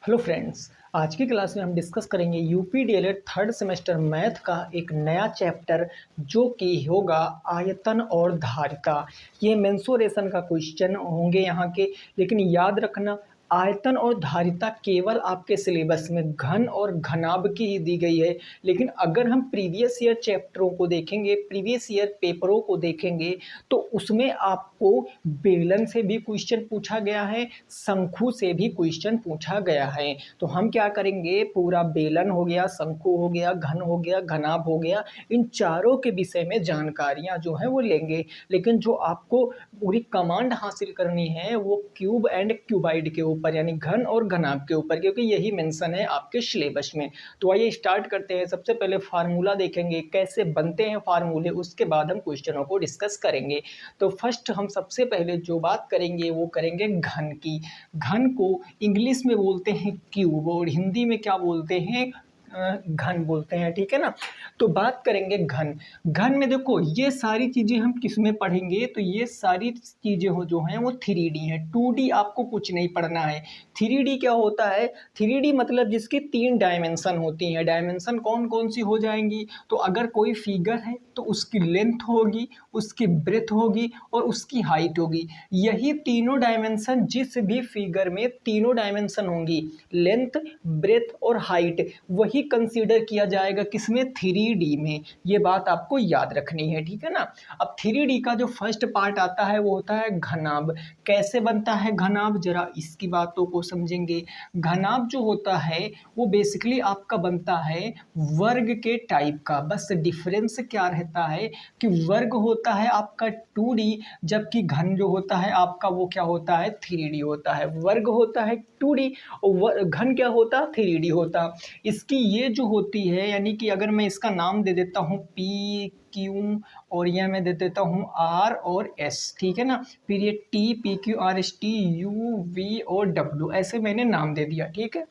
Hello friends, आज की class में हम डिस्कस करेंगे UP DElEd third semester math का एक नया चैप्टर जो कि होगा आयतन और धारिता। ये मेंसुरेशन का क्वेश्चन होंगे यहाँ के, लेकिन याद रखना आयतन और धारिता केवल आपके सिलेबस में घन और घनाभ की ही दी गई है। लेकिन अगर हम प्रीवियस ईयर चैप्टरों को देखेंगे, प्रीवियस ईयर पेपरों को देखेंगे, तो उसमें आपको बेलन से भी क्वेश्चन पूछा गया है, शंकु से भी क्वेश्चन पूछा गया है। तो हम क्या करेंगे, पूरा बेलन हो गया, शंकु हो गया, घन हो गया, घनाभ हो गया, इन चारों के विषय में जानकारियां जो है वो लेंगे। लेकिन जो आपको पूरी कमांड हासिल करनी है वो क्यूब एंड क्यूबाइड के ऊपर, यानी घन और घनाभ के ऊपर, क्योंकि यही मेंशन है आपके सिलेबस में। तो आइए स्टार्ट करते हैं। सबसे पहले फार्मूला देखेंगे, कैसे बनते हैं फार्मूले, उसके बाद हम क्वेश्चनों को डिस्कस करेंगे। तो फर्स्ट हम सबसे पहले जो बात करेंगे वो करेंगे घन की। घन को इंग्लिश में बोलते हैं क्यूब और हिंदी में क्या बोलते हैं, घन बोलते हैं, ठीक है ना। तो बात करेंगे घन। घन में देखो ये सारी चीज़ें हम किस में पढ़ेंगे, तो ये सारी चीज़ें हो जो हैं वो 3D है। 2D आपको कुछ नहीं पढ़ना है। 3D क्या होता है, 3D मतलब जिसकी 3 डायमेंशन होती हैं। डायमेंशन कौन कौन सी हो जाएंगी, तो अगर कोई फिगर है तो उसकी लेंथ होगी, उसकी ब्रेथ होगी और उसकी हाइट होगी। यही तीनों डायमेंशन जिस भी फिगर में तीनों डायमेंशन होंगी, लेंथ, ब्रेथ और हाइट, वही कंसीडर किया जाएगा किसमें, 3D में। ये बात आपको याद रखनी है, ठीक है ना। अब 3D का जो फर्स्ट पार्ट आता है वो होता है घनाभ। कैसे बनता है घनाभ, जरा इसकी बातों को समझेंगे। घनाभ जो होता है वो बेसिकली आपका बनता है वर्ग के टाइप का। बस डिफरेंस क्या रहता है कि वर्ग होता है आपका 2D, जबकि घन जो होता है आपका वो क्या होता है, 3D होता है। वर्ग होता है 2D और घन क्या होता, 3D होता। इसकी ये जो होती है, यानी कि अगर मैं इसका नाम दे देता हूँ पी क्यू और यह मैं दे देता हूँ आर और एस, ठीक है ना। फिर ये T, P Q R S T, U V और डब्ल्यू, ऐसे मैंने नाम दे दिया, ठीक है।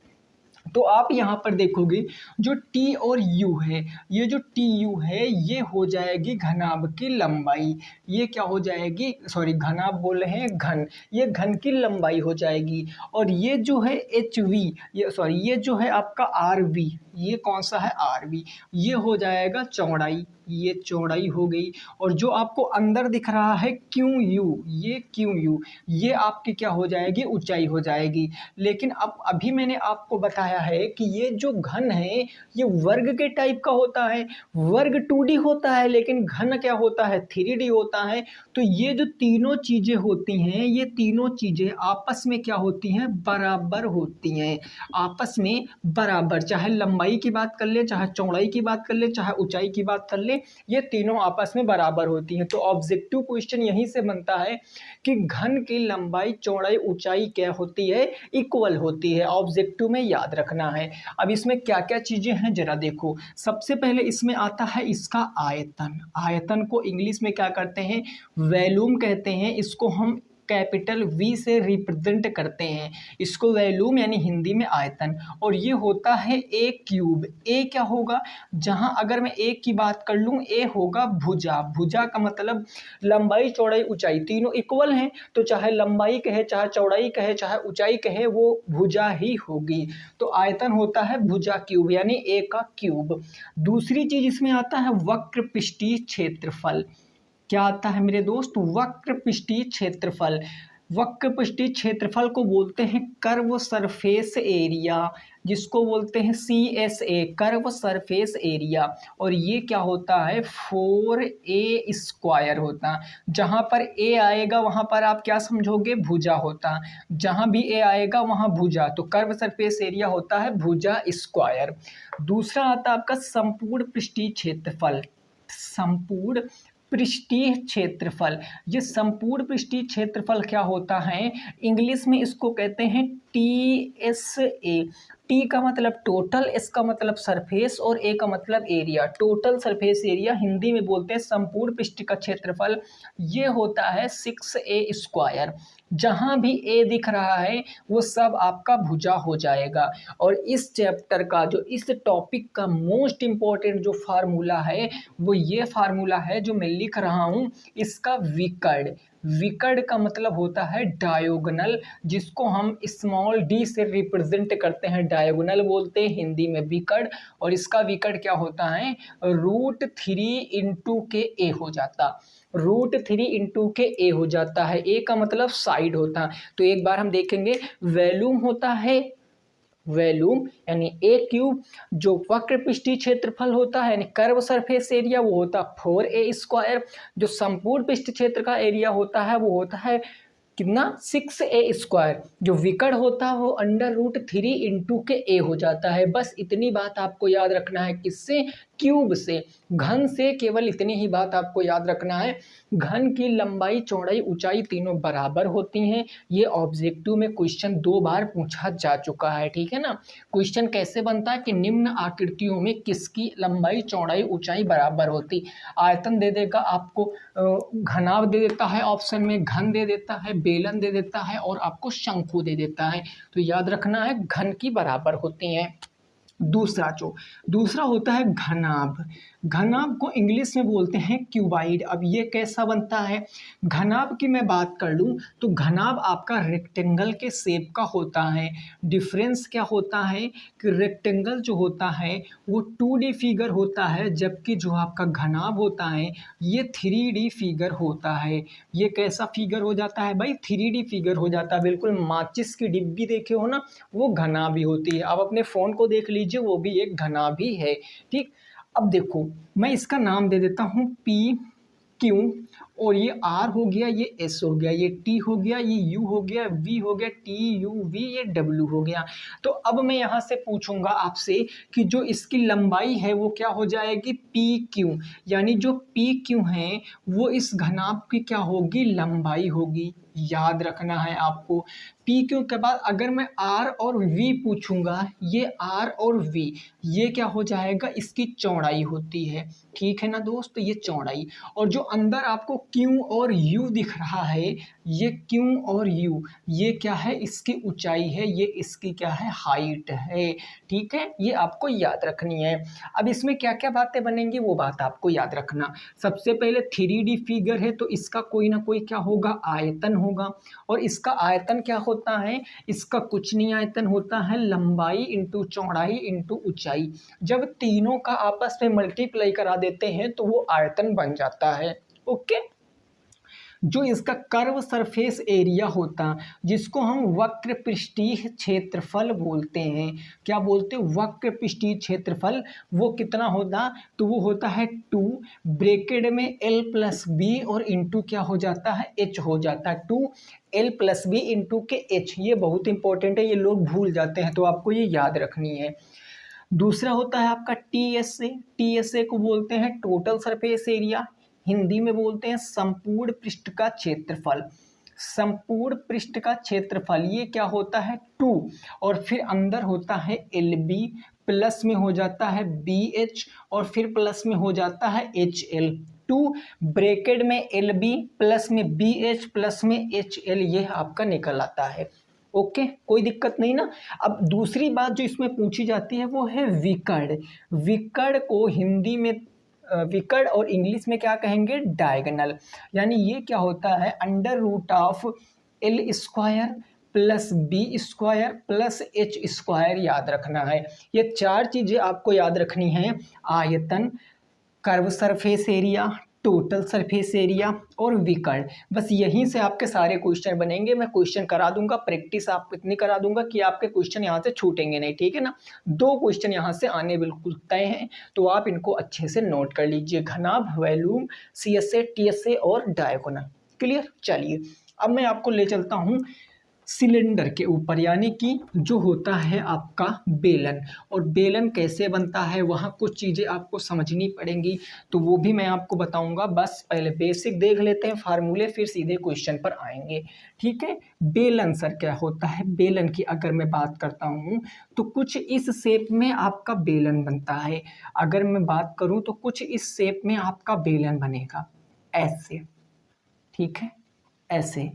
तो आप यहाँ पर देखोगे जो T और U है, ये जो TU है ये हो जाएगी घनाभ की लंबाई। ये क्या हो जाएगी, सॉरी घनाभ बोल रहे हैं घन, ये घन की लंबाई हो जाएगी। और ये जो है HV, ये सॉरी ये जो है आपका RV, ये कौन सा है RV, ये हो जाएगा चौड़ाई, ये चौड़ाई हो गई। और जो आपको अंदर दिख रहा है QU, ये QU, ये आपकी क्या हो जाएगी, ऊंचाई हो जाएगी। लेकिन अब अभी मैंने आपको बताया है कि ये जो घन है ये वर्ग के टाइप का होता है। वर्ग 2D होता है, लेकिन घन क्या होता है, 3D होता है। तो ये जो तीनों चीजें होती हैं, ये तीनों चीजें आपस में क्या होती हैं, बराबर होती हैं। आपस में बराबर, चाहे लंबाई की बात कर ले, चाहे चौड़ाई की बात कर ले, चाहे ऊंचाई की बात कर ले, ये तीनों आपस में बराबर होती हैं। तो ऑब्जेक्टिव क्वेश्चन यहीं से बनता है कि घन की लंबाई, चौड़ाई, ऊंचाई क्या होती है, इक्वल होती है। ऑब्जेक्टिव में याद रखना है। अब इसमें क्या क्या चीजें हैं जरा देखो। सबसे पहले इसमें आता है इसका आयतन। आयतन को इंग्लिश में क्या करते हैं, वॉल्यूम कहते हैं। इसको हम कैपिटल V से रिप्रेजेंट करते हैं, इसको वॉल्यूम यानी हिंदी में आयतन। और ये होता है A क्यूब। A क्या होगा, जहां अगर मैं A की बात कर लूं, A होगा भुजा। भुजा का मतलब लंबाई, चौड़ाई, ऊंचाई तीनों इक्वल हैं, तो चाहे लंबाई कहे, चाहे चौड़ाई कहे, चाहे ऊंचाई कहे, वो भुजा ही होगी। तो आयतन होता है भुजा क्यूब, यानी A का क्यूब। दूसरी चीज इसमें आता है वक्र पृष्ठीय क्षेत्रफल। क्या आता है मेरे दोस्त, वक्र पृष्ठीय क्षेत्रफल। वक्र पृष्ठीय क्षेत्रफल को बोलते हैं कर्व सरफेस एरिया, जिसको बोलते हैं CSA, कर्व सरफेस एरिया। और ये क्या होता है, 4A² होता। जहां पर A आएगा वहां पर आप क्या समझोगे, भुजा होता। जहां भी A आएगा वहां भुजा, तो कर्व सरफेस एरिया होता है भुजा स्क्वायर। दूसरा आता है आपका संपूर्ण पृष्ठीय क्षेत्रफल। संपूर्ण पृष्ठीय क्षेत्रफल, ये संपूर्ण पृष्ठीय क्षेत्रफल क्या होता है, इंग्लिश में इसको कहते हैं TSA। टी का मतलब टोटल, एस का मतलब सरफेस और ए का मतलब area. Total surface area Hindi में बोलते हैं संपूर्ण पृष्ठ का क्षेत्रफल। ये होता है 6A²। जहाँ भी ए दिख रहा है वो सब आपका भुजा हो जाएगा। और इस चैप्टर का जो इस टॉपिक का मोस्ट इम्पॉर्टेंट जो फार्मूला है वो ये फार्मूला है जो मैं लिख रहा हूँ, इसका विकर्ण। विकर्ण का मतलब होता है डायोगनल, जिसको हम स्मॉल डी से रिप्रेजेंट करते हैं, डायोगनल बोलते हैं हिंदी में विकर्ण। और इसका विकर्ण क्या होता है, √3 के ए हो जाता, √3 के ए हो जाता है। ए का मतलब साइड होता है। तो एक बार हम देखेंगे, वॉल्यूम होता है, वॉल्यूम यानी ए क्यूब, जो वक्र पृष्ठीय क्षेत्रफल होता है यानी कर्व सरफेस एरिया वो होता है 4a², जो संपूर्ण पृष्ठ क्षेत्र का एरिया होता है वो होता है कितना 6a²। जो विकर्ण होता है वो √3 के ए हो जाता है। बस इतनी बात आपको याद रखना है, किससे, क्यूब से, घन से केवल इतनी ही बात आपको याद रखना है। घन की लंबाई चौड़ाई ऊंचाई तीनों बराबर होती हैं। ये ऑब्जेक्टिव में क्वेश्चन 2 बार पूछा जा चुका है, ठीक है ना। क्वेश्चन कैसे बनता है कि निम्न आकृतियों में किसकी लंबाई चौड़ाई ऊंचाई बराबर होती। आयतन दे देगा आपको, घनाभ दे देता है ऑप्शन में, घन दे देता है, बेलन दे देता है और आपको शंकु दे देता है। तो याद रखना है घन की बराबर होती हैं। दूसरा होता है घनाभ। घनाभ को इंग्लिश में बोलते हैं क्यूबाइड। अब ये कैसा बनता है, घनाभ की मैं बात कर लूँ तो घनाभ आपका रेक्टेंगल के शेप का होता है। डिफरेंस क्या होता है कि रेक्टेंगल जो होता है वो 2D फिगर होता है, जबकि जो आपका घनाभ होता है ये 3D फिगर होता है। ये कैसा फिगर हो जाता है भाई, 3D फिगर हो जाता है। बिल्कुल माचिस की डिब्बी देखे हो ना, वो घनाभ ही होती है। आप अपने फ़ोन को देख लीजिए, वो भी एक घनाभ ही है, ठीक। अब देखो मैं इसका नाम दे देता हूँ पी क्यू, और ये आर हो गया, ये एस हो गया, ये टी हो गया, ये यू हो गया, वी हो गया, टी यू वी, ये डब्ल्यू हो गया। तो अब मैं यहाँ से पूछूंगा आपसे कि जो इसकी लंबाई है वो क्या हो जाएगी, पी क्यू, यानी जो पी क्यू है वो इस घनाभ की क्या होगी, लंबाई होगी। याद रखना है आपको। पी क्यू के बाद अगर मैं आर और वी पूछूंगा, ये आर और वी ये क्या हो जाएगा, इसकी चौड़ाई होती है, ठीक है ना दोस्त, ये चौड़ाई। और जो अंदर आपको क्यू और यू दिख रहा है, ये क्यू और यू ये क्या है, इसकी ऊंचाई है, ये इसकी क्या है, हाइट है, ठीक है। ये आपको याद रखनी है। अब इसमें क्या क्या बातें बनेंगी वो बात आपको याद रखना। सबसे पहले 3D फिगर है तो इसका कोई ना कोई क्या होगा, आयतन होगा। और इसका आयतन क्या होता है, इसका कुछ नहीं आयतन होता है, लंबाई इंटू चौड़ाई इंटू ऊंचाई। जब तीनों का आपस में मल्टीप्लाई करा देते हैं तो वो आयतन बन जाता है, ओके। जो इसका कर्व सरफेस एरिया होता, जिसको हम वक्र पृष्ठीय क्षेत्रफल बोलते हैं, क्या बोलते हैं, वक्र पृष्ठीय क्षेत्रफल, वो कितना होता, तो वो होता है 2 ब्रैकेट में L प्लस बी और इंटू क्या हो जाता है, H हो जाता है, 2 L प्लस बी इंटू के H। ये बहुत इंपॉर्टेंट है, ये लोग भूल जाते हैं, तो आपको ये याद रखनी है। दूसरा होता है आपका TSA। TSA को बोलते हैं टोटल सरफेस एरिया, हिंदी में बोलते हैं संपूर्ण पृष्ठ का क्षेत्रफल। संपूर्ण पृष्ठ का क्षेत्रफल ये क्या होता है 2, और फिर अंदर होता है LB, प्लस में हो जाता है BH और फिर प्लस में हो जाता है HL। 2 ब्रैकेट में LB प्लस में BH प्लस में HL, ये आपका निकल आता है, ओके। कोई दिक्कत नहीं ना। अब दूसरी बात जो इसमें पूछी जाती है वो है विकर्ण। विकर्ण को हिंदी में विकर्ण और इंग्लिश में क्या कहेंगे, डायगोनल। यानी ये क्या होता है, √L² plus B² plus H²। याद रखना है, ये 4 चीज़ें आपको याद रखनी है। आयतन, curve surface area, total surface area और विकर्ण। बस यहीं से आपके सारे क्वेश्चन बनेंगे। मैं क्वेश्चन करा दूंगा, प्रैक्टिस आप इतनी करा दूंगा कि आपके क्वेश्चन यहाँ से छूटेंगे नहीं, ठीक है ना। 2 क्वेश्चन यहाँ से आने बिल्कुल तय हैं, तो आप इनको अच्छे से नोट कर लीजिए, घनाभ, वॉल्यूम, CSA, TSA और डायगोनल। क्लियर। चलिए अब मैं आपको ले चलता हूँ सिलेंडर के ऊपर, यानी कि जो होता है आपका बेलन। और बेलन कैसे बनता है वहाँ कुछ चीज़ें आपको समझनी पड़ेंगी, तो वो भी मैं आपको बताऊंगा। बस पहले बेसिक देख लेते हैं फार्मूले, फिर सीधे क्वेश्चन पर आएंगे, ठीक है। बेलन सर क्या होता है, बेलन की अगर मैं बात करता हूँ तो कुछ इस शेप में आपका बेलन बनता है। अगर मैं बात करूँ तो कुछ इस शेप में आपका बेलन बनेगा, ऐसे, ठीक है, ऐसे।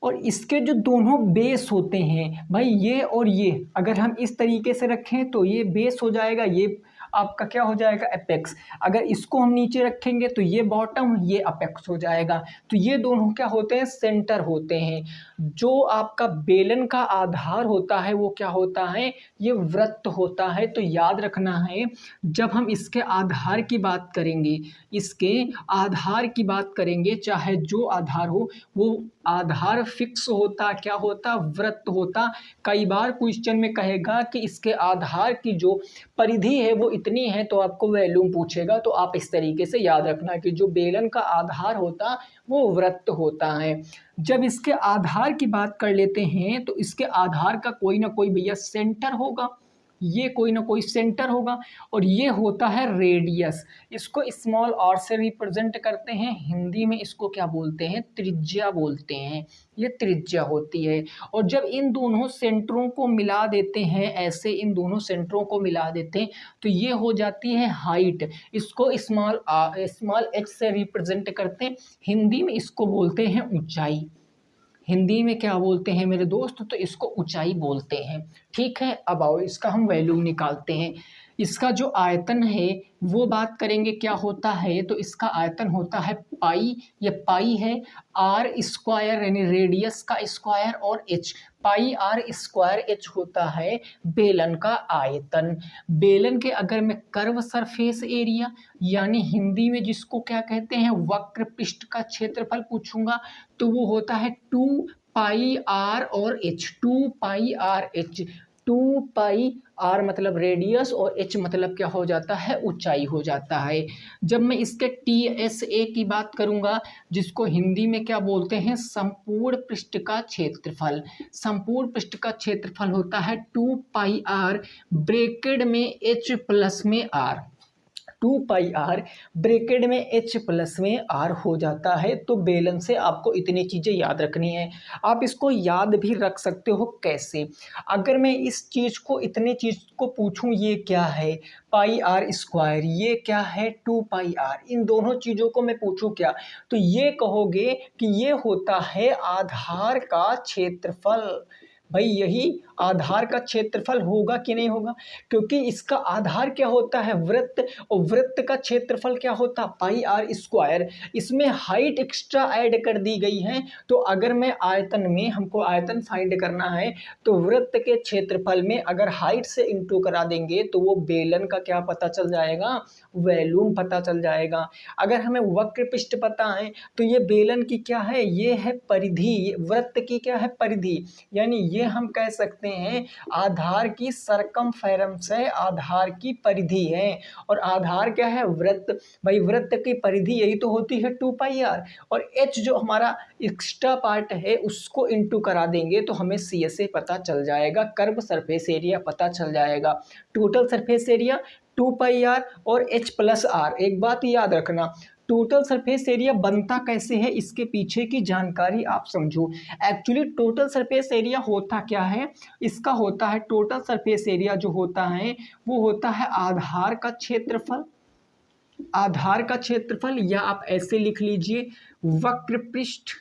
और इसके जो दोनों बेस होते हैं भाई, ये और ये अगर हम इस तरीके से रखें तो ये बेस हो जाएगा, ये आपका क्या हो जाएगा, एपेक्स। अगर इसको हम नीचे रखेंगे तो ये बॉटम, ये अपेक्स हो जाएगा। तो ये दोनों क्या होते हैं, सेंटर होते हैं। जो आपका बेलन का आधार होता है वो क्या होता है, ये वृत्त होता है। तो याद रखना है, जब हम इसके आधार की बात करेंगे, इसके आधार की बात करेंगे, चाहे जो आधार हो, वो आधार फिक्स होता, क्या होता, वृत्त होता। कई बार क्वेश्चन में कहेगा कि इसके आधार की जो परिधि है वो इतनी है, तो आपको वैल्यूम पूछेगा। तो आप इस तरीके से याद रखना कि जो बेलन का आधार होता वो वृत्त होता है। जब इसके आधार की बात कर लेते हैं तो इसके आधार का कोई ना कोई भैया सेंटर होगा, ये कोई ना कोई सेंटर होगा, और ये होता है रेडियस। इसको स्मॉल आर से रिप्रेजेंट करते हैं, हिंदी में इसको क्या बोलते हैं, त्रिज्या बोलते हैं। ये त्रिज्या होती है। और जब इन दोनों सेंटरों को मिला देते हैं, ऐसे इन दोनों सेंटरों को मिला देते हैं, तो ये हो जाती है हाइट। इसको स्मॉल एच से रिप्रेजेंट करते हैं, हिंदी में इसको बोलते हैं ऊंचाई। हिंदी में क्या बोलते हैं मेरे दोस्त, तो इसको ऊंचाई बोलते हैं। ठीक है, अब आओ इसका हम वैल्यू निकालते हैं। इसका जो आयतन है वो बात करेंगे क्या होता है, तो इसका आयतन होता है पाई, ये पाई है, आर स्क्वायर यानी रेडियस का स्क्वायर, और H, pi are square H होता है बेलन का आयतन। बेलन के अगर मैं कर्व सरफेस एरिया यानी हिंदी में जिसको क्या कहते हैं, वक्र पृष्ठ का क्षेत्रफल पूछूंगा, तो वो होता है 2 पाई आर और H, 2 pi R H. 2 pi R मतलब रेडियस और एच मतलब क्या हो जाता है, ऊंचाई हो जाता है। जब मैं इसके टी एस ए की बात करूंगा, जिसको हिंदी में क्या बोलते हैं, संपूर्ण पृष्ठ का क्षेत्रफल। संपूर्ण पृष्ठ का क्षेत्रफल होता है 2 पाई आर ब्रैकेट में एच प्लस में आर, 2 पाई आर ब्रैकेट में एच प्लस में आर हो जाता है। तो बेलन से आपको इतनी चीज़ें याद रखनी है। आप इसको याद भी रख सकते हो कैसे, अगर मैं इस चीज़ को, इतने चीज़ को पूछूं, ये क्या है पाई आर स्क्वायर, ये क्या है 2 पाई आर, इन दोनों चीज़ों को मैं पूछूं क्या, तो ये कहोगे कि ये होता है आधार का क्षेत्रफल। भाई यही आधार का क्षेत्रफल होगा कि नहीं होगा, क्योंकि इसका आधार क्या होता है, वृत्त, और वृत्त का क्षेत्रफल क्या होता, पाई आर स्क्वायर। इसमें हाइट एक्स्ट्रा ऐड कर दी गई है। तो अगर मैं आयतन में, हमको आयतन फाइंड करना है, तो वृत्त के क्षेत्रफल में अगर हाइट से इंटू करा देंगे तो वो बेलन का क्या पता चल जाएगा, वैल्यूम पता चल जाएगा। अगर हमें वक्र पृष्ठ पता है तो ये बेलन की क्या है, ये है परिधि, वृत्त की क्या है, परिधि। यानी ये हम कह सकते हैं आधार की सरकमफेरेंस है, आधार की परिधि है। और आधार क्या है, वृत्त। भाई वृत्त की परिधि यही तो होती है 2 पाई आर, और एच जो हमारा एक्स्ट्रा पार्ट है उसको इंटू करा देंगे तो हमें सी एस ए पता चल जाएगा, कर्व सरफेस एरिया पता चल जाएगा। Total surface area 2 pi R और एच प्लस आर। एक बात याद रखना, टोटल सरफेस एरिया बनता कैसे है, इसके पीछे की जानकारी आप समझो। एक्चुअली टोटल सरफेस एरिया होता क्या है, इसका होता है, टोटल सरफेस एरिया जो होता है वो होता है आधार का क्षेत्रफल, आधार का क्षेत्रफल, या आप ऐसे लिख लीजिए वक्र पृष्ठ,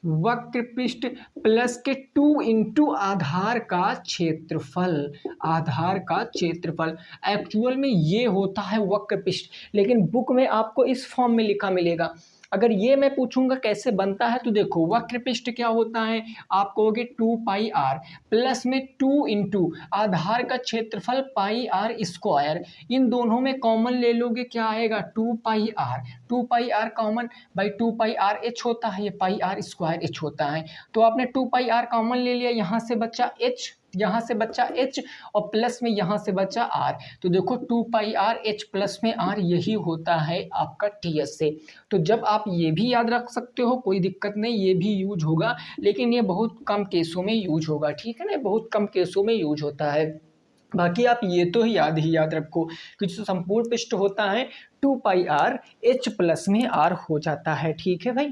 वक्र पृष्ठ प्लस के 2 इंटू आधार का क्षेत्रफल, आधार का क्षेत्रफल। एक्चुअल में ये होता है वक्र पृष्ठ, लेकिन बुक में आपको इस फॉर्म में लिखा मिलेगा। अगर ये मैं पूछूंगा कैसे बनता है, तो देखो वक्र पृष्ठ क्या होता है, आप कहोगे 2 पाई आर प्लस में 2 इंटू आधार का क्षेत्रफल पाई आर स्क्वायर, इन दोनों में कॉमन ले लोगे क्या आएगा, 2 pi are, 2 pi are common, भाई 2 पाई आर एच होता है, ये पाई आर स्क्वायर एच होता है। तो आपने 2 पाई आर कॉमन ले लिया, यहाँ से बचा एच, यहाँ से बचा एच, और प्लस में यहाँ से बचा आर। तो देखो 2 पाई आर एच प्लस में आर, यही होता है आपका टी एस से। तो जब आप ये भी याद रख सकते हो, कोई दिक्कत नहीं, ये भी यूज होगा, लेकिन ये बहुत कम केसों में यूज होगा, ठीक है ना, बहुत कम केसों में यूज होता है। बाकी आप ये तो ही याद रखो कि जो संपूर्ण पृष्ठ होता है 2 पाई आर एच प्लस में आर हो जाता है, ठीक है भाई,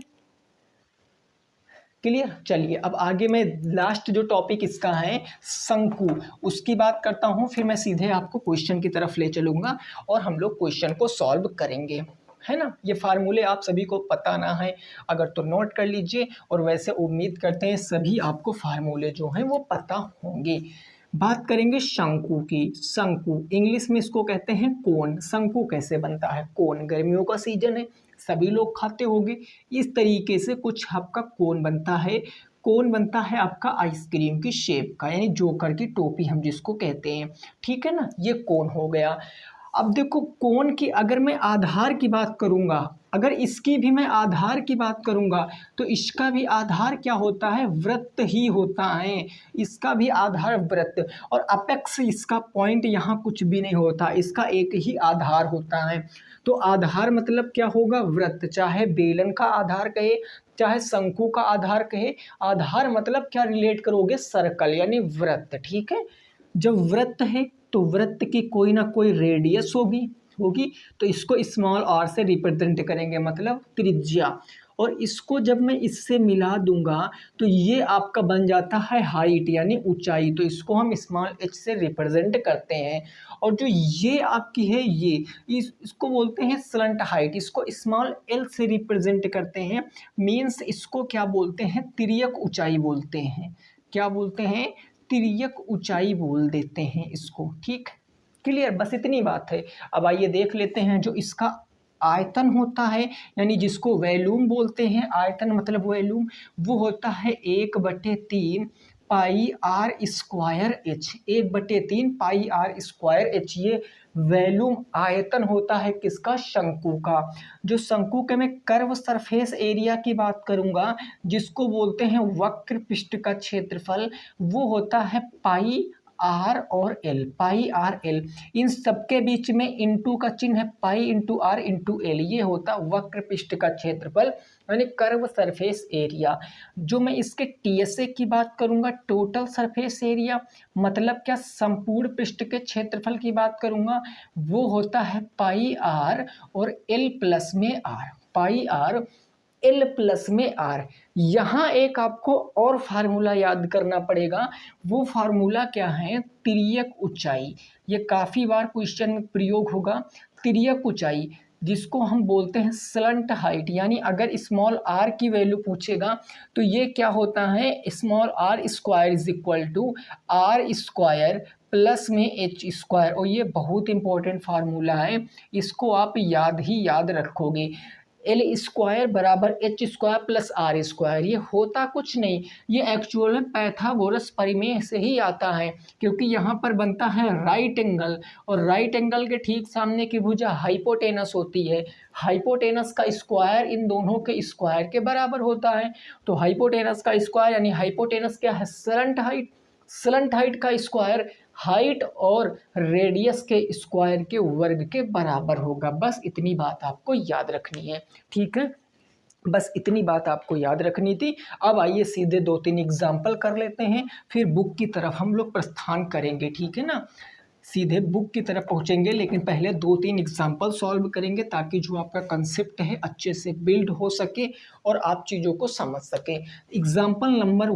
क्लियर। चलिए अब आगे मैं लास्ट जो टॉपिक इसका है शंकु, उसकी बात करता हूँ, फिर मैं सीधे आपको क्वेश्चन की तरफ ले चलूँगा और हम लोग क्वेश्चन को सॉल्व करेंगे, है ना। ये फार्मूले आप सभी को पता ना है अगर तो नोट कर लीजिए, और वैसे उम्मीद करते हैं सभी आपको फार्मूले जो हैं वो पता होंगे। बात करेंगे शंकु की। शंकु इंग्लिश में इसको कहते हैं कोन। शंकु कैसे बनता है? कोन, गर्मियों का सीजन है, सभी लोग खाते होंगे। इस तरीके से कुछ आपका कोन बनता है। कोन बनता है आपका आइसक्रीम की शेप का, यानी जोकर की टोपी हम जिसको कहते हैं, ठीक है ना। ये कोन हो गया। अब देखो कोन की अगर मैं आधार की बात करूंगा, अगर इसकी भी मैं आधार की बात करूंगा तो इसका भी आधार क्या होता है? वृत्त ही होता है। इसका भी आधार वृत्त, और अपेक्स इसका पॉइंट यहाँ कुछ भी नहीं होता, इसका एक ही आधार होता है। तो आधार मतलब क्या होगा? वृत्त, चाहे बेलन का आधार कहे चाहे शंकु का आधार कहे। आधार मतलब क्या रिलेट करोगे? सर्कल यानी वृत्त, ठीक है। जब वृत्त है तो वृत्त की कोई ना कोई रेडियस होगी तो इसको स्मॉल आर से रिप्रेजेंट करेंगे, मतलब त्रिज्या। और इसको जब मैं इससे मिला दूंगा तो ये आपका बन जाता है हाइट यानी ऊंचाई, तो इसको हम स्मॉल एच से रिप्रेजेंट करते हैं। और जो ये आपकी है ये इसको बोलते हैं स्लंट हाइट, इसको स्मॉल एल से रिप्रेजेंट करते हैं। मीन्स इसको क्या बोलते हैं? तिर्यक ऊंचाई बोलते हैं। क्या बोलते हैं? तिर्यक ऊंचाई बोल देते हैं इसको, ठीक। क्लियर, बस इतनी बात है। अब आइए देख लेते हैं जो इसका आयतन होता है, यानी जिसको वैल्यूम बोलते हैं, आयतन मतलब वैल्यूम, वो होता है 1/3 pi are square h. 1/3 pi are square h, ये वैल्यूम आयतन होता है किसका? शंकु का। जो शंकु के मैं कर्व सरफेस एरिया की बात करूंगा, जिसको बोलते हैं वक्र पृष्ठ का क्षेत्रफल, वो होता है पाई आर और एल। पाई आर एल, इन सबके बीच में इंटू का चिन्ह है, pi into R into L, ये होता वक्र पृष्ठ का क्षेत्रफल यानी कर्व सरफेस एरिया। जो मैं इसके टीएसए की बात करूंगा, टोटल सरफेस एरिया, मतलब क्या? संपूर्ण पृष्ठ के क्षेत्रफल की बात करूंगा, वो होता है पाई आर और एल प्लस में R. Pi R L plus में आर। यहाँ एक आपको और फार्मूला याद करना पड़ेगा। वो फार्मूला क्या है? तिर्यक ऊंचाई। ये काफ़ी बार क्वेश्चन में प्रयोग होगा। तिर्यक ऊंचाई जिसको हम बोलते हैं स्लंट हाइट, यानी अगर स्मॉल आर की वैल्यू पूछेगा तो ये क्या होता है? Small R square is equal to R square plus में एच स्क्वायर। और ये बहुत इंपॉर्टेंट फार्मूला है, इसको आप याद रखोगे। एल स्क्वायर बराबर H square plus R square. ये होता कुछ नहीं, ये एक्चुअल में पाइथागोरस परिमेय से ही आता है, क्योंकि यहाँ पर बनता है राइट एंगल, और राइट एंगल के ठीक सामने की भुजा हाइपोटेनस होती है। हाइपोटेनस का स्क्वायर इन दोनों के स्क्वायर के बराबर होता है। तो हाइपोटेनस का स्क्वायर यानी हाइपोटेनस क्या है? Slant height. स्लंट हाइट का स्क्वायर हाइट और रेडियस के स्क्वायर के वर्ग के बराबर होगा। बस इतनी बात आपको याद रखनी है, ठीक है। बस इतनी बात आपको याद रखनी थी। अब आइए सीधे 2-3 एग्जाम्पल कर लेते हैं, फिर बुक की तरफ हम लोग प्रस्थान करेंगे, ठीक है ना। सीधे बुक की तरफ पहुंचेंगे, लेकिन पहले 2-3 एग्जाम्पल सॉल्व करेंगे ताकि जो आपका कंसेप्ट है अच्छे से बिल्ड हो सके और आप चीज़ों को समझ सकें। एग्जाम्पल नंबर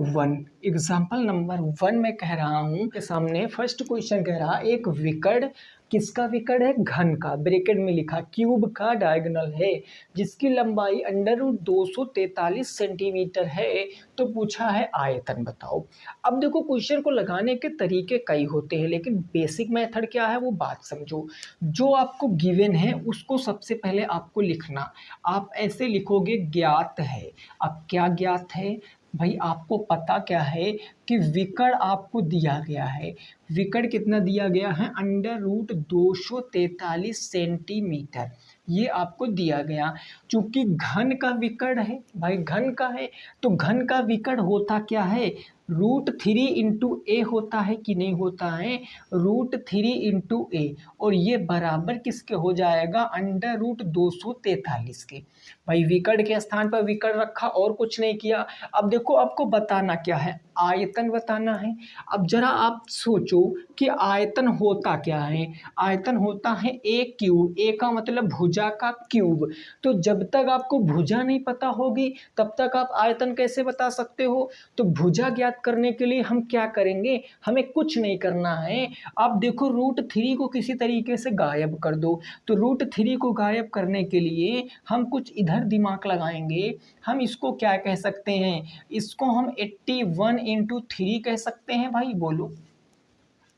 1 मैं कह रहा हूँ कि सामने फर्स्ट क्वेश्चन कह रहा एक विकर्ण, किसका विकर्ण है? घन का, ब्रैकेट में लिखा क्यूब का डायगोनल है, जिसकी लंबाई √243 सेंटीमीटर है। तो पूछा है आयतन बताओ। अब देखो क्वेश्चन को लगाने के तरीके कई होते हैं, लेकिन बेसिक मेथड क्या है वो बात समझो। जो आपको गिवन है उसको सबसे पहले आपको लिखना। आप ऐसे लिखोगे ज्ञात है। अब क्या ज्ञात है भाई? आपको पता क्या है कि विकर्ण आपको दिया गया है। विकर्ण कितना दिया गया है? √243 सेंटीमीटर, ये आपको दिया गया। चूंकि घन का विकर्ण है भाई, घन का है तो घन का विकर्ण होता क्या है? √3 इंटू ए होता है कि नहीं होता है? √3 इंटू ए, और ये बराबर किसके हो जाएगा? √243 के। भाई विकर्ण के स्थान पर विकर्ण रखा और कुछ नहीं किया। अब देखो आपको बताना क्या है, आयतन बताना है। अब जरा आप सोचो कि आयतन होता क्या है। आयतन होता है ए क्यूब, ए का मतलब भुजा का क्यूब। तो जब तक आपको भुजा नहीं पता होगी तब तक आप आयतन कैसे बता सकते हो। तो भुजा ज्ञात करने के लिए हम क्या करेंगे, हमें कुछ नहीं करना है। आप देखो √3 को किसी तरीके से गायब कर दो। तो √3 को गायब करने के लिए हम कुछ इधर दिमाग लगाएंगे। हम इसको क्या कह सकते हैं, इसको हम 81 इंटू 3 कह सकते हैं भाई, बोलो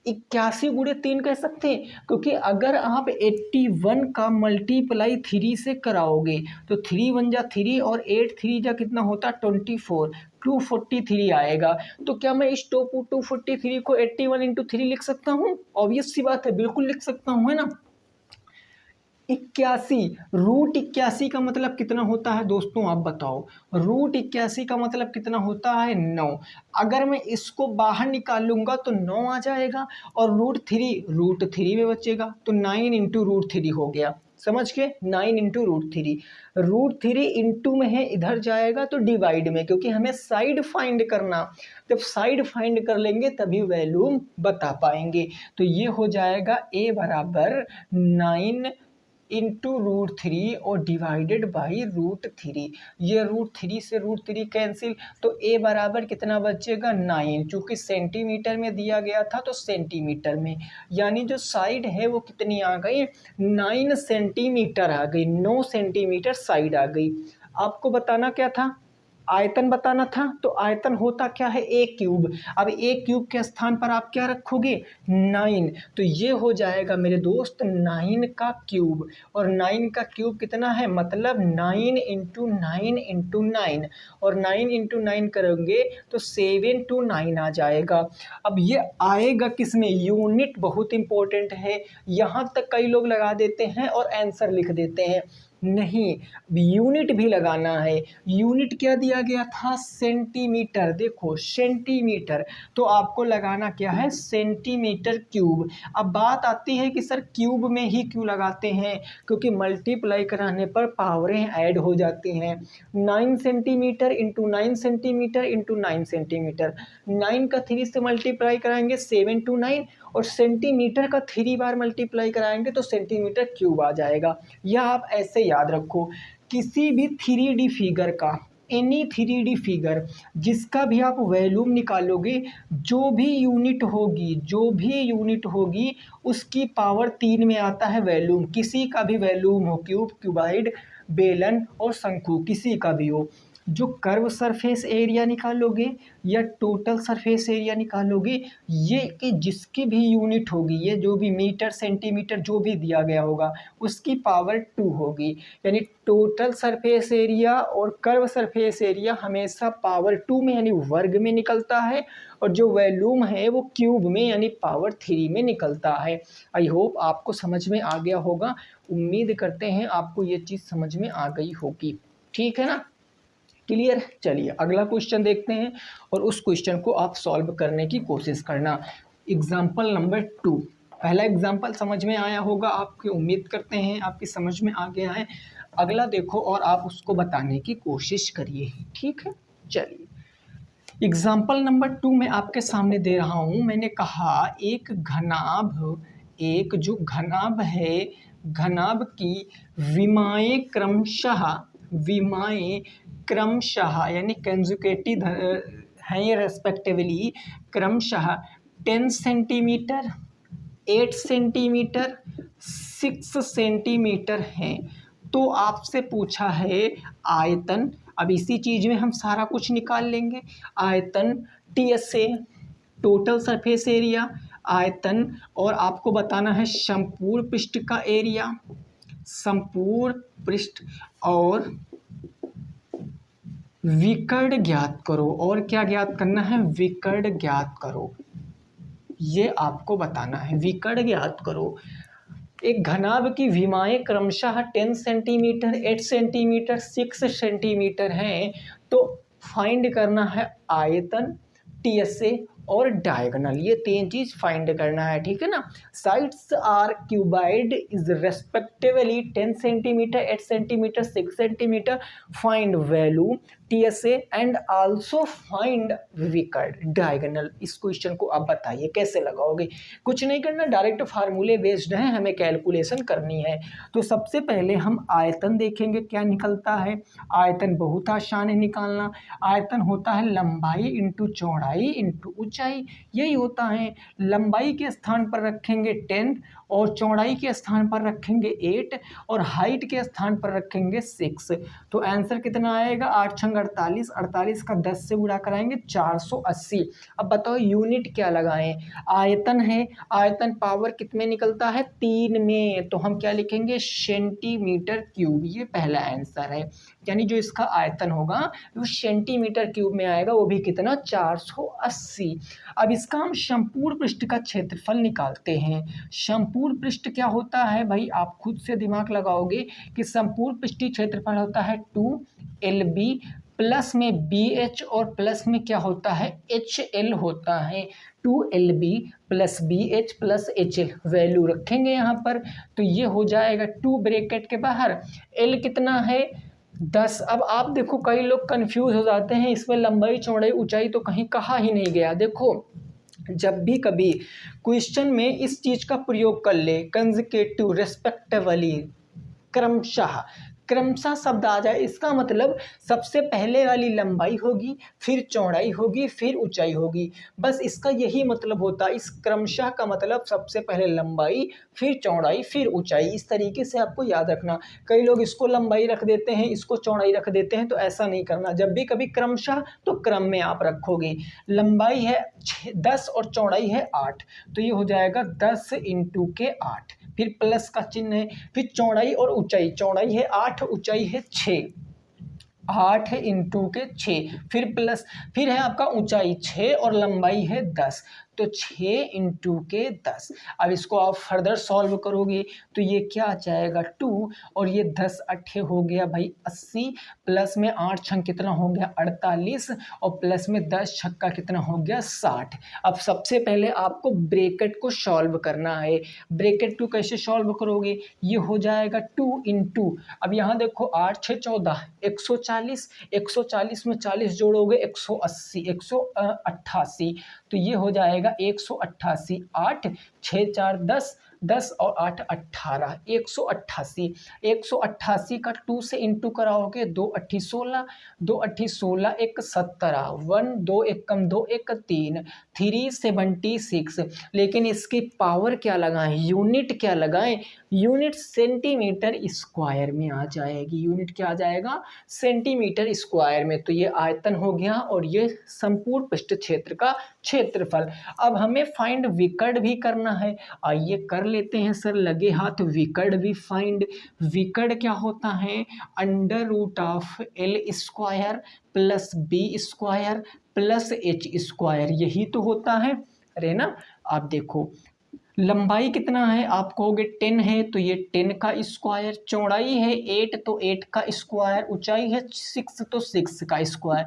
81 × 3 कह सकते हैं। क्योंकि अगर आप 81 का मल्टीप्लाई 3 से कराओगे तो 3 × 1 = 3 और 8 × 3 = कितना होता है 24, 243 आएगा। तो क्या मैं इस 243 को 81 इंटू 3 लिख सकता हूँ? ऑब्वियस सी बात है, बिल्कुल लिख सकता हूँ, है ना। 81, √81 का मतलब कितना होता है दोस्तों, आप बताओ। √81 का मतलब कितना होता है 9। अगर मैं इसको बाहर निकाल लूंगा तो 9 आ जाएगा और √3 में बचेगा तो 9 इंटू √3 हो गया। समझ के, 9 इंटू √3। √3 इंटू में है, इधर जाएगा तो डिवाइड में, क्योंकि हमें साइड फाइंड करना। जब साइड फाइंड कर लेंगे तभी वैल्यू बता पाएंगे। तो ये हो जाएगा a बराबर 9 इंटू √3 और डिवाइडेड बाई √3। ये √3 से √3 कैंसिल, तो a बराबर कितना बचेगा 9। चूंकि सेंटीमीटर में दिया गया था तो सेंटीमीटर में, यानी जो साइड है वो कितनी आ गई 9 सेंटीमीटर आ गई, 9 सेंटीमीटर साइड आ गई। आपको बताना क्या था, आयतन बताना था। तो आयतन होता क्या है a क्यूब। अब a क्यूब के स्थान पर आप क्या रखोगे 9। तो ये हो जाएगा मेरे दोस्त 9 का क्यूब। और 9 का क्यूब कितना है, मतलब 9 इंटू 9 इंटू 9, और 9 इंटू 9 करेंगे तो 729 आ जाएगा। अब ये आएगा किस में, यूनिट बहुत इंपॉर्टेंट है। यहाँ तक कई लोग लगा देते हैं और आंसर लिख देते हैं, नहीं, यूनिट भी लगाना है। यूनिट क्या दिया गया था, सेंटीमीटर। देखो सेंटीमीटर, तो आपको लगाना क्या है सेंटीमीटर क्यूब। अब बात आती है कि सर क्यूब में ही क्यों लगाते हैं, क्योंकि मल्टीप्लाई कराने पर पावरें ऐड हो जाती हैं। 9 centimetre into 9 centimetre into 9 centimetre, 9 का 3 से मल्टीप्लाई कराएंगे 729, और सेंटीमीटर का 3 बार मल्टीप्लाई कराएंगे तो सेंटीमीटर क्यूब आ जाएगा। यह आप ऐसे याद रखो। किसी भी 3D फिगर का, एनी 3D फिगर जिसका भी आप वैल्यूम निकालोगे, जो भी यूनिट होगी उसकी पावर 3 में आता है वैल्यूम। किसी का भी वैल्यूम हो, क्यूब, क्यूबाइड, बेलन और शंकु, किसी का भी हो। जो कर्व सरफेस एरिया निकालोगे या टोटल सरफेस एरिया निकालोगे, ये कि जिसकी भी यूनिट होगी, ये जो भी मीटर सेंटीमीटर जो भी दिया गया होगा उसकी पावर 2 होगी। यानी टोटल सरफेस एरिया और कर्व सरफेस एरिया हमेशा पावर 2 में यानी वर्ग में निकलता है, और जो वैल्यूम है वो क्यूब में यानी पावर 3 में निकलता है। आई होप आपको समझ में आ गया होगा। उम्मीद करते हैं आपको ये चीज़ समझ में आ गई होगी। ठीक है ना, क्लियर। चलिए अगला क्वेश्चन देखते हैं और उस क्वेश्चन को आप सॉल्व करने की कोशिश करना। एग्जाम्पल नंबर 2, पहला एग्जाम्पल समझ में आया होगा आपकी, उम्मीद करते हैं आपकी समझ में आ गया है। अगला देखो और आप उसको बताने की कोशिश करिए, ठीक है। चलिए एग्जाम्पल नंबर 2 मैं आपके सामने दे रहा हूँ। मैंने कहा एक जो घनाभ है, घनाभ की विमाएँ क्रमशः यानी कंजुगेटिव हैं ये रेस्पेक्टिवली, क्रमशः 10 सेंटीमीटर, 8 सेंटीमीटर, 6 सेंटीमीटर हैं। तो आपसे पूछा है आयतन। अब इसी चीज़ में हम सारा कुछ निकाल लेंगे। आयतन TSA, टोटल सरफेस एरिया, आयतन, और आपको बताना है संपूर्ण पृष्ठ का एरिया, संपूर्ण पृष्ठ, और विकर्ण ज्ञात करो। और क्या ज्ञात करना है, विकर्ण ज्ञात करो, ये आपको बताना है, विकर्ण ज्ञात करो। एक घनाभ की विमाएँ क्रमशः 10 सेंटीमीटर, 8 सेंटीमीटर, 6 सेंटीमीटर हैं। तो फाइंड करना है आयतन, TSA और डायगोनल, ये 3 चीज़ फाइंड करना है, ठीक है ना। Sides are cuboid is respectively 10 centimetre, 8 centimetre, 6 centimetre. Find value TSA and also find विकर्ड डायगोनल। इस क्वेश्चन को आप बताइए कैसे लगाओगे। कुछ नहीं करना, डायरेक्ट फार्मूले बेस्ड है, हमें कैलकुलेशन करनी है। तो सबसे पहले हम आयतन देखेंगे क्या निकलता है। आयतन बहुत आसान है निकालना। आयतन होता है लंबाई इंटू चौड़ाई इंटू ऊंचाई, यही होता है। लंबाई के स्थान पर रखेंगे 10 और चौड़ाई के स्थान पर रखेंगे 8 और हाइट के स्थान पर रखेंगे 6। तो आंसर कितना आएगा, 8 छंग 48, 48 का 10 से गुणा कराएंगे 480। अब बताओ यूनिट क्या लगाएं। आयतन है, आयतन पावर कितने निकलता है 3 में, तो हम क्या लिखेंगे सेंटीमीटर क्यूब। ये पहला आंसर है, यानी जो इसका आयतन होगा वो सेंटीमीटर क्यूब में आएगा, वो भी कितना 480। अब इसका हम संपूर्ण पृष्ठ का क्षेत्रफल निकालते हैं। संपूर्ण पृष्ठ क्या होता है भाई, आप खुद से दिमाग लगाओगे कि संपूर्ण पृष्ठीय क्षेत्रफल होता है 2LB प्लस में BH और प्लस में क्या होता है HL होता है। 2LB plus BH plus HL value रखेंगे यहाँ पर, तो ये हो जाएगा 2 ब्रैकेट के बाहर, L कितना है 10। अब आप देखो कई लोग कंफ्यूज हो जाते हैं, इसमें लंबाई चौड़ाई ऊंचाई तो कहीं कहा ही नहीं गया। देखो जब भी कभी क्वेश्चन में इस चीज का प्रयोग कर ले, कंसेक्यूटिव रेस्पेक्टिवली, क्रमशः क्रमशः शब्द आ जाए, इसका मतलब सबसे पहले वाली लंबाई होगी, फिर चौड़ाई होगी, फिर ऊंचाई होगी। बस इसका यही मतलब होता है। इस क्रमशः का मतलब सबसे पहले लंबाई, फिर चौड़ाई, फिर ऊंचाई। इस तरीके से आपको याद रखना। कई लोग इसको लंबाई रख देते हैं, इसको चौड़ाई रख देते हैं, तो ऐसा नहीं करना। जब भी कभी क्रमशः तो क्रम में आप रखोगे। लंबाई है 10 और चौड़ाई है 8, तो ये हो जाएगा 10 इंटू के 8, फिर प्लस का चिन्ह है, फिर चौड़ाई और ऊंचाई, चौड़ाई है 8, ऊंचाई है 6, 8 इंटू के 6, फिर प्लस, फिर है आपका ऊंचाई 6 और लंबाई है 10, तो 6 इंटू के 10। अब इसको आप फर्दर सॉल्व करोगे तो ये क्या आ जाएगा 2 और ये 10 अट्ठे हो गया भाई 80, प्लस में 8 छंग कितना हो गया 48 और प्लस में 10 छक्का कितना हो गया 60। अब सबसे पहले आपको ब्रैकेट को सॉल्व करना है। ब्रैकेट को कैसे सॉल्व करोगे, ये हो जाएगा 2 इंटू, अब यहाँ देखो 8 6 14 140, 140 में 40 जोड़ोगे 180, 188, तो ये हो जाएगा 188, 8 6 4 10, 10 और 8 18, 188। 188 का 2 से इंटू कराओगे 2 8 16, 2 8 16 1 17, 1 2 1 कम 2 1 3, 376। लेकिन इसकी पावर क्या लगाएं, यूनिट क्या लगाएं, यूनिट सेंटीमीटर स्क्वायर में आ जाएगी। यूनिट क्या आ जाएगा सेंटीमीटर स्क्वायर में। तो ये आयतन हो गया और ये संपूर्ण पृष्ठ क्षेत्र का क्षेत्रफल। अब हमें फाइंड विकर्ण भी करना है, आइए कर लेते हैं सर लगे हाथ। विकर्ण भी फाइंड, विकर्ण क्या होता है under root of L square plus B square plus H square, यही तो होता है। अरे ना, आप देखो लंबाई कितना है, आप कहोगे 10 है तो ये 10 का स्क्वायर, चौड़ाई है 8 तो 8 का स्क्वायर, ऊंचाई है 6 तो 6 का स्क्वायर,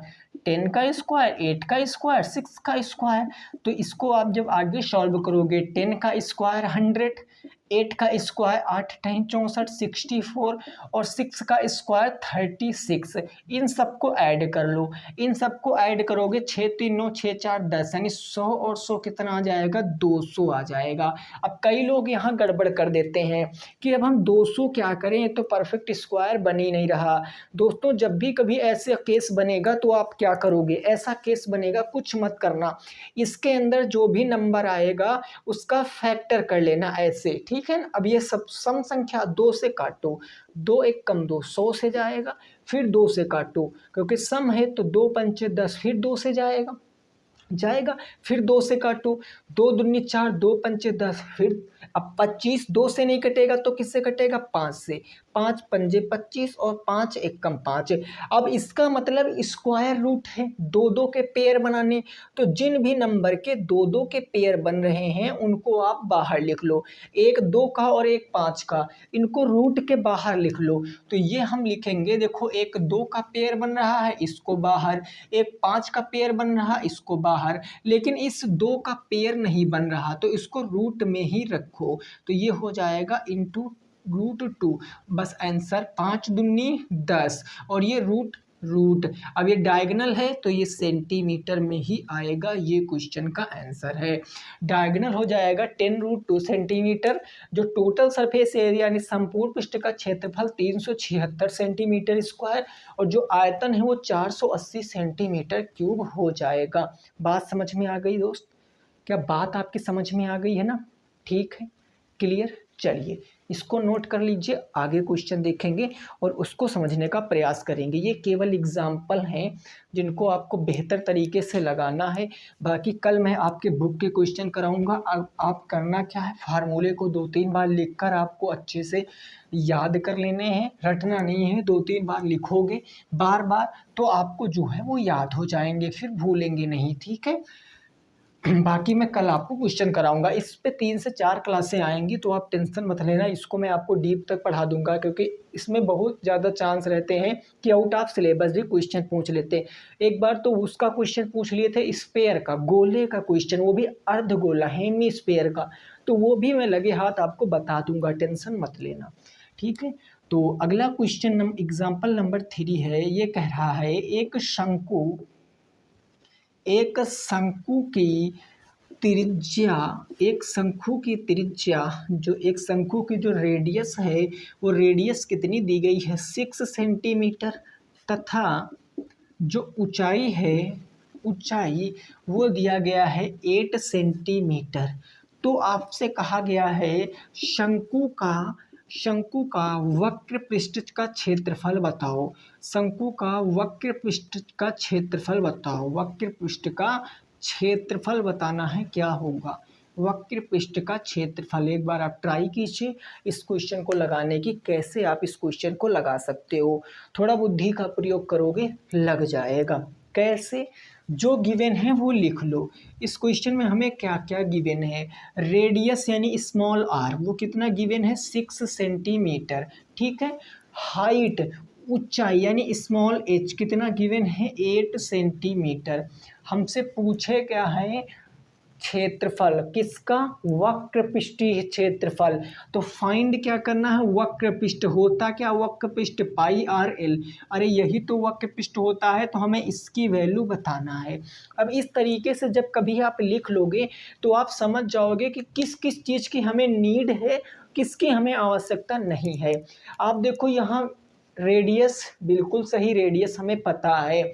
10 का स्क्वायर 8 का स्क्वायर 6 का स्क्वायर। तो इसको आप जब आगे सॉल्व करोगे 10 का स्क्वायर 100, 8 का स्क्वायर 8 टाइम 64 64 और 6 का स्क्वायर 36। इन सबको ऐड कर लो, इन सबको ऐड करोगे 6 3 9 6 4 10, यानी 100 और 100 कितना आ जाएगा 200 आ जाएगा। अब कई लोग यहाँ गड़बड़ कर देते हैं कि अब हम 200 क्या करें, ये तो परफेक्ट स्क्वायर बन ही नहीं रहा। दोस्तों जब भी कभी ऐसे केस बनेगा तो आप क्या करोगे, ऐसा केस बनेगा कुछ मत करना, इसके अंदर जो भी नंबर आएगा उसका फैक्टर कर लेना ऐसे, ठीक है ना। अब ये सब सम संख्या 2 से काटो, 2 1 कम 2 100 से जाएगा, फिर 2 से काटो क्योंकि सम है तो 2 पंचे 10, फिर 2 से जाएगा, फिर 2 से काटो, 2 दूनी 4, 2 पंचे 10, फिर अब 25 2 से नहीं कटेगा तो किससे कटेगा 5 से, 5 पंजे 25 और 5 1 कम 5। अब इसका मतलब स्क्वायर रूट है 2 2 के पेयर बनाने, तो जिन भी नंबर के 2 2 के पेयर बन रहे हैं उनको आप बाहर लिख लो, एक 2 का और एक 5 का, इनको रूट के बाहर लिख लो। तो ये हम लिखेंगे, देखो एक 2 का पेयर बन रहा है इसको बाहर, एक 5 का पेयर बन रहा इसको बाहर, लेकिन इस 2 का पेयर नहीं बन रहा तो इसको रूट में ही रखो। तो ये हो जाएगा इंटू √2, बस आंसर 5 दूनी 10 और ये रूट रूट। अब ये डायगोनल है तो ये सेंटीमीटर में ही आएगा, ये क्वेश्चन का आंसर है। डायगोनल हो जाएगा 10√2 सेंटीमीटर। जो टोटल सरफेस एरिया यानी संपूर्ण पृष्ठ का क्षेत्रफल 376 सेंटीमीटर स्क्वायर और जो आयतन है वो 480 सेंटीमीटर क्यूब हो जाएगा। बात समझ में आ गई दोस्त? क्या बात आपकी समझ में आ गई है ना? ठीक है, क्लियर। चलिए इसको नोट कर लीजिए, आगे क्वेश्चन देखेंगे और उसको समझने का प्रयास करेंगे। ये केवल एग्जाम्पल हैं जिनको आपको बेहतर तरीके से लगाना है। बाकी कल मैं आपके बुक के क्वेश्चन कराऊंगा। अब आप करना क्या है, फार्मूले को 2-3 बार लिखकर आपको अच्छे से याद कर लेने हैं, रटना नहीं है। 2-3 बार लिखोगे बार बार तो आपको जो है वो याद हो जाएंगे, फिर भूलेंगे नहीं, ठीक है। बाकी मैं कल आपको क्वेश्चन कराऊंगा। इस पे 3 से 4 क्लासें आएंगी तो आप टेंशन मत लेना, इसको मैं आपको डीप तक पढ़ा दूंगा क्योंकि इसमें बहुत ज़्यादा चांस रहते हैं कि आउट ऑफ सिलेबस भी क्वेश्चन पूछ लेते हैं। एक बार तो उसका क्वेश्चन पूछ लिए थे स्फेयर का, गोले का क्वेश्चन, वो भी अर्ध गोला हेमी स्फेयर का, तो वो भी मैं लगे हाथ आपको बता दूंगा, टेंशन मत लेना, ठीक है। तो अगला क्वेश्चन एग्जाम्पल नंबर 3 है। ये कह रहा है एक शंकु की त्रिज्या, एक शंकु की जो रेडियस है वो रेडियस कितनी दी गई है 6 सेंटीमीटर तथा जो ऊंचाई वो दिया गया है 8 सेंटीमीटर। तो आपसे कहा गया है शंकु का वक्र पृष्ठ का क्षेत्रफल बताओ। शंकु का वक्र पृष्ठ का क्षेत्रफल बताओ। वक्र पृष्ठ का क्षेत्रफल बताना है, क्या होगा वक्र पृष्ठ का क्षेत्रफल। एक बार आप ट्राई कीजिए इस क्वेश्चन को लगाने की, कैसे आप इस क्वेश्चन को लगा सकते हो। थोड़ा बुद्धि का प्रयोग करोगे लग जाएगा। कैसे? जो गिवन है वो लिख लो। इस क्वेश्चन में हमें क्या क्या गिवन है, रेडियस यानी स्मॉल आर वो कितना गिवन है 6 सेंटीमीटर, ठीक है। हाइट ऊंचाई यानी स्मॉल एच कितना गिवन है 8 सेंटीमीटर। हमसे पूछे क्या है क्षेत्रफल, किसका वक्र पृष्ठीय क्षेत्रफल। तो फाइंड क्या करना है, वक्र पृष्ठ होता क्या, वक्र पृष्ठ पाई आर एल। अरे यही तो वक्र पृष्ठ होता है, तो हमें इसकी वैल्यू बताना है। अब इस तरीके से जब कभी आप लिख लोगे तो आप समझ जाओगे कि किस किस चीज़ की हमें नीड है, किसकी हमें आवश्यकता नहीं है। आप देखो यहाँ रेडियस, बिल्कुल सही, रेडियस हमें पता है।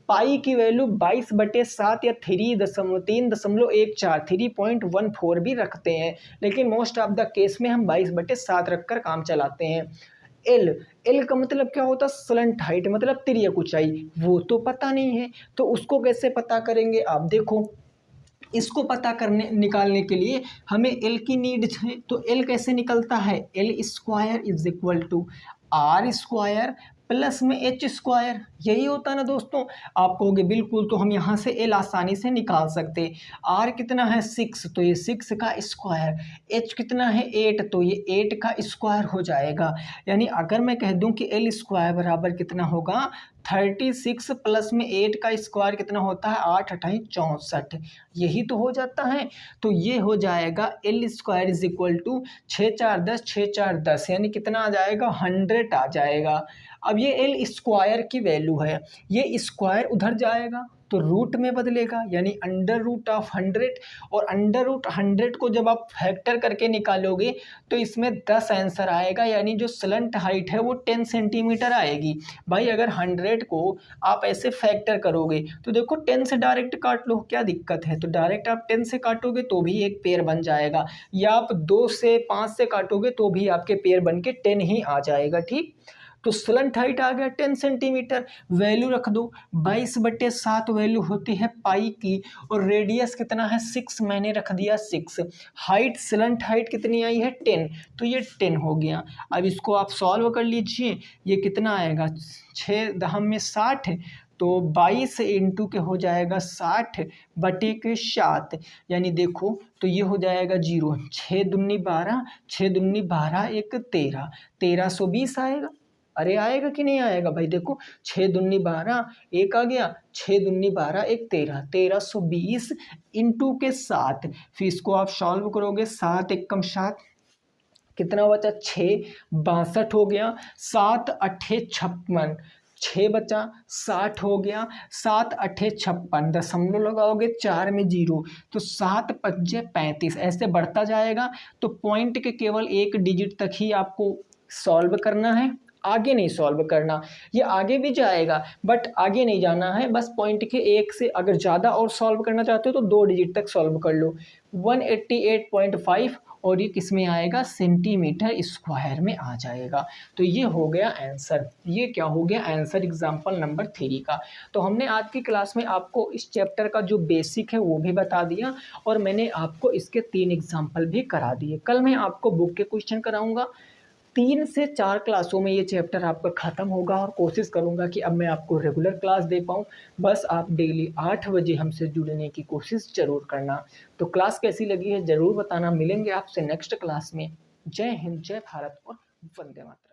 पाई की वैल्यू 22/7 या 3.14 भी रखते हैं, लेकिन मोस्ट ऑफ द केस में हम 22/7 रखकर काम चलाते हैं। एल का मतलब क्या होता है, स्लंट हाइट मतलब तिर्यक ऊंचाई, वो तो पता नहीं है, तो उसको कैसे पता करेंगे। आप देखो इसको पता करने निकालने के लिए हमें एल की नीड है, तो एल कैसे निकलता है, L square is equal to R square plus में एच स्क्वायर, यही होता है ना दोस्तों। आप कहोगे बिल्कुल, तो हम यहाँ से एल आसानी से निकाल सकते। आर कितना है 6, तो ये 6 का स्क्वायर। एच कितना है 8, तो ये 8 का स्क्वायर हो जाएगा। यानी अगर मैं कह दूं कि एल स्क्वायर बराबर कितना होगा 36 प्लस में 8 का स्क्वायर कितना होता है 8 × 64, यही तो हो जाता है। तो ये हो जाएगा L square is equal to 6 4 10, 6 4 10, यानी कितना आ जाएगा 100 आ जाएगा। अब ये एल स्क्वायर की वैल्यू है, ये स्क्वायर उधर जाएगा तो रूट में बदलेगा, यानी √100। और √100 को जब आप फैक्टर करके निकालोगे तो इसमें 10 आंसर आएगा, यानी जो स्लंट हाइट है वो 10 सेंटीमीटर आएगी। भाई अगर 100 को आप ऐसे फैक्टर करोगे तो देखो 10 से डायरेक्ट काट लो, क्या दिक्कत है। तो डायरेक्ट आप 10 से काटोगे तो भी एक पेयर बन जाएगा, या आप 2 से 5 से काटोगे तो भी आपके पेयर बन के 10 ही आ जाएगा, ठीक। तो स्लंट हाइट आ गया 10 सेंटीमीटर, वैल्यू रख दो 22/7 वैल्यू होती है पाई की, और रेडियस कितना है 6, मैंने रख दिया 6। हाइट स्लंट हाइट कितनी आई है 10, तो ये 10 हो गया। अब इसको आप सॉल्व कर लीजिए, ये कितना आएगा 6 दहम में 60, तो 22 इंटू के हो जाएगा 60/7, यानी देखो तो ये हो जाएगा 0, 6 दूनी 12, 6 दूनी 12 1 13, 1320 आएगा। अरे आएगा कि नहीं आएगा भाई, देखो 6 दूनी 12 एक आ गया, 6 दूनी 12 1 13, 1320 इंटू के 7, फिर इसको आप सॉल्व करोगे 7 एकम 7, कितना बचा 6 62 हो गया, 7 8 56, 6 बचा, 60 हो गया, 7 अठे 56, दशमलव लगाओगे 4 में 0, तो 7 पंजे 35, ऐसे बढ़ता जाएगा। तो पॉइंट के केवल एक डिजिट तक ही आपको सॉल्व करना है, आगे नहीं सॉल्व करना। ये आगे भी जाएगा बट आगे नहीं जाना है, बस पॉइंट के एक से अगर ज़्यादा और सॉल्व करना चाहते हो तो 2 डिजिट तक सॉल्व कर लो। 188.5 और ये किस में आएगा, सेंटीमीटर स्क्वायर में आ जाएगा। तो ये हो गया आंसर, ये क्या हो गया आंसर एग्जाम्पल नंबर 3 का। तो हमने आज की क्लास में आपको इस चैप्टर का जो बेसिक है वो भी बता दिया और मैंने आपको इसके 3 एग्जाम्पल भी करा दिए। कल मैं आपको बुक के क्वेश्चन कराऊंगा। 3 से 4 क्लासों में ये चैप्टर आपका ख़त्म होगा और कोशिश करूँगा कि अब मैं आपको रेगुलर क्लास दे पाऊँ। बस आप डेली 8 बजे हमसे जुड़ने की कोशिश ज़रूर करना। तो क्लास कैसी लगी है ज़रूर बताना। मिलेंगे आपसे नेक्स्ट क्लास में। जय हिंद, जय भारत और वंदे मातरम।